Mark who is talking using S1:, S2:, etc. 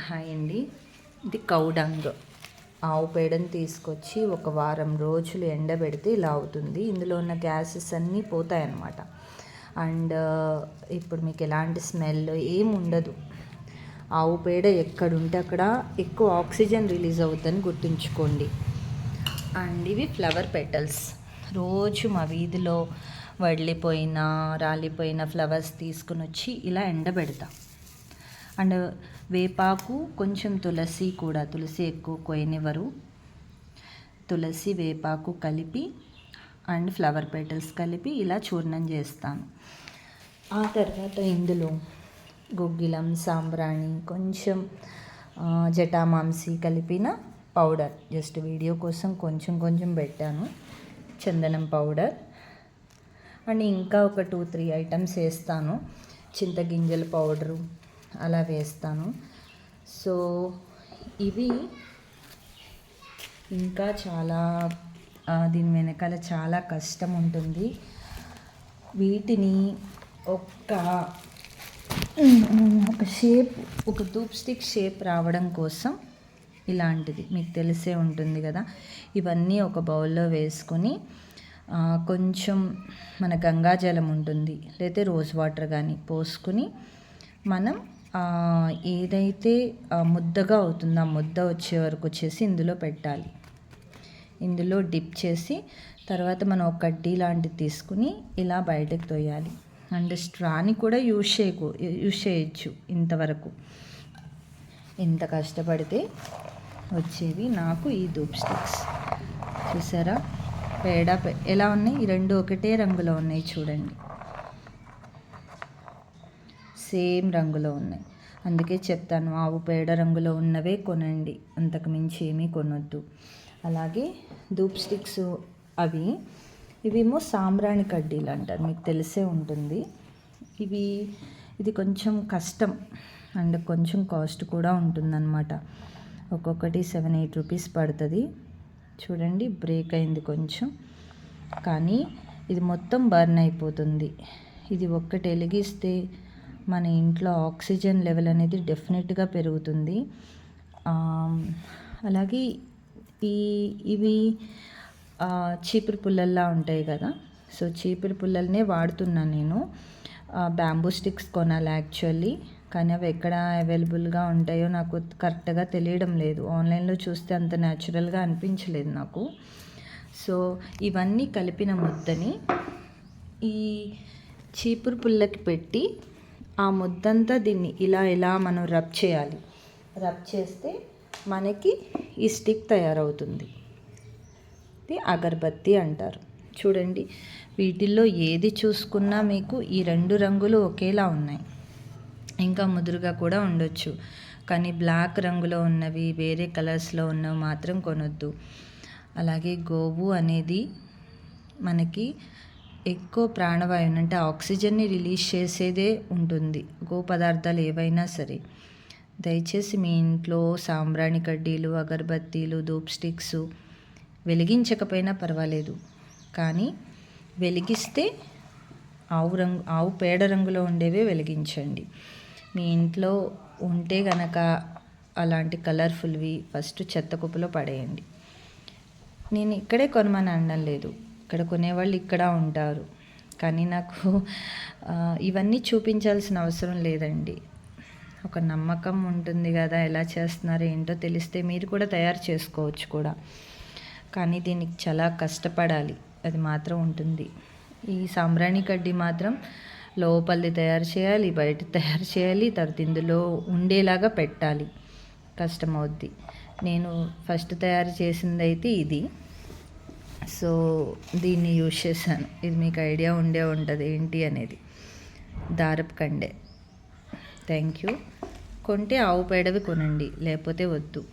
S1: Hi అండి. ఇది cow dung ఆవు పేడని తీసుకొచ్చి ఒక వారం రోజులు ఎండబెడితే ఇలా అవుతుంది. ఇందులో ఉన్న గ్యాసెస్ అన్నీ పోతాయన్నమాట. అండ్ ఇప్పుడు మీకు ఎలాంటి స్మెల్ ఏమి ఉండదు. ఆవు పేడ ఎక్కడుంటే అక్కడ ఎక్కువ ఆక్సిజన్ రిలీజ్ అవుతుందని గుర్తుంచుకోండి. అండ్ ఇవి ఫ్లవర్ పెటల్స్. రోజు మా వీధిలో వడిలిపోయిన రాలిపోయిన ఫ్లవర్స్ తీసుకుని వచ్చి ఇలా ఎండబెడతా. అండ్ వేపాకు, కొంచెం తులసి కూడా, తులసి ఎక్కువ కొయ్యనివ్వరు. తులసి వేపాకు కలిపి అండ్ ఫ్లవర్ పెటల్స్ కలిపి ఇలా చూర్ణం చేస్తాను. ఆ తర్వాత ఇందులో గుగ్గిలం, సాంబ్రాణి, కొంచెం జటామాంసి కలిపిన పౌడర్, జస్ట్ వీడియో కోసం కొంచెం కొంచెం పెట్టాను, చందనం పౌడర్. అండ్ ఇంకా ఒక 2-3 ఐటమ్స్ వేస్తాను. చింతగింజల పౌడరు అలా వేస్తాను. సో ఇవి ఇంకా చాలా దీని వెనకాల చాలా కష్టం ఉంటుంది. వీటిని ఒక షేప్, ఒక ధూప్ స్టిక్ షేప్ రావడం కోసం ఇలాంటిది మీకు తెలిసే ఉంటుంది కదా. ఇవన్నీ ఒక బౌల్లో వేసుకొని కొంచెం మన గంగాజలం ఉంటుంది లేదా రోజ్ వాటర్ కానీ పోసుకొని మనం ఏదైతే ముద్దగా అవుతుందో ఆ ముద్ద వచ్చే వరకు వచ్చేసి ఇందులో పెట్టాలి. ఇందులో డిప్ చేసి తర్వాత మనం ఒక కడ్డీ లాంటిది తీసుకుని ఇలా బయటకు తోయాలి. అండ్ స్ట్రాని కూడా యూజ్ చేయొచ్చు. ఇంతవరకు ఇంత కష్టపడితే వచ్చేవి నాకు ఈ ధూప్ స్టిక్స్. చూసారా పేడ ఎలా ఉన్నాయి? ఈ రెండు ఒకటే రంగులో ఉన్నాయి చూడండి, సేమ్ రంగులో ఉన్నాయి. అందుకే చెప్తాను, ఆవు పేడ రంగులో ఉన్నవే కొనండి, అంతకు మించి ఏమీ కొనొద్దు. అలాగే ధూప్ స్టిక్స్ ఇవేమో సాంబ్రాణి కడ్డీలు అంటారు, మీకు తెలిసే ఉంటుంది. ఇది కొంచెం కష్టం అండ్ కొంచెం కాస్ట్ కూడా ఉంటుందన్నమాట. ఒక్కొక్కటి 7-8 రూపీస్ పడుతుంది. చూడండి బ్రేక్ అయింది కొంచెం, కానీ ఇది మొత్తం బర్న్ అయిపోతుంది. ఇది ఒక్కటి వెలిగిస్తే మన ఇంట్లో ఆక్సిజన్ లెవెల్ అనేది డెఫినెట్గా పెరుగుతుంది. అలాగే ఇవి చీపురు పుల్లల్లా ఉంటాయి కదా, సో చీపురు పుల్లల్నే వాడుతున్నాను నేను. బ్యాంబూ స్టిక్స్ కొనాలి యాక్చువల్లీ, కానీ అవి ఎక్కడ అవైలబుల్గా ఉంటాయో నాకు కరెక్ట్గా తెలియడం లేదు. ఆన్లైన్లో చూస్తే అంత న్యాచురల్గా అనిపించలేదు నాకు. సో ఇవన్నీ కలిపిన ముద్దని ఈ చీపురు పుల్లకి పెట్టి ఆ ముద్దంతా దీన్ని ఇలా మనం రబ్ చేయాలి. రబ్ చేస్తే మనకి ఈ స్టిక్ తయారవుతుంది. ఇది అగరబత్తి అంటారు. చూడండి వీటిల్లో ఏది చూసుకున్నా మీకు ఈ 2 రంగులు ఒకేలా ఉన్నాయి. ఇంకా ముదురుగా కూడా ఉండొచ్చు, కానీ బ్లాక్ రంగులో ఉన్నవి, వేరే కలర్స్లో ఉన్నవి మాత్రం కొనొద్దు. అలాగే గోవు అనేది మనకి ఎక్కువ ప్రాణవాయువుని, అంటే ఆక్సిజన్ని రిలీజ్ చేసేదే ఉంటుంది. గో పదార్థాలు ఏవైనా సరే. దయచేసి మీ ఇంట్లో సాంబ్రాణి కడ్డీలు, అగరబత్తీలు, ధూప్ స్టిక్స్ వెలిగించకపోయినా పర్వాలేదు, కానీ వెలిగిస్తే ఆవు పేడ రంగులో ఉండేవే వెలిగించండి. మీ ఇంట్లో ఉంటే గనక అలాంటి కలర్ఫుల్వి ఫస్ట్ చెత్త కుప్పలో పడేయండి. నేను ఇక్కడే కొనమని అనడం లేదు, ఇక్కడ కొనేవాళ్ళు ఇక్కడ ఉంటారు, కానీ నాకు ఇవన్నీ చూపించాల్సిన అవసరం లేదండి. ఒక నమ్మకం ఉంటుంది కదా, ఎలా చేస్తున్నారో ఏంటో తెలిస్తే మీరు కూడా తయారు చేసుకోవచ్చు కూడా, కానీ దీనికి చాలా కష్టపడాలి, అది మాత్రం ఉంటుంది. ఈ సాంబ్రాణి కడ్డీ మాత్రం లోపలిది తయారు చేయాలి, బయట తయారు చేయాలి, తర్వాత ఇందులో ఉండేలాగా పెట్టాలి, కష్టమవుద్ది. నేను ఫస్ట్ తయారు చేసింది అయితే ఇది. సో దీన్ని యూజ్ చేశాను. ఇది మీకు ఐడియా ఉంటుంది ఏంటి అనేది, దారపు కండే. Thank you. కొంటే ఆవు పేడవి కొనండి, లేకపోతే వద్దు.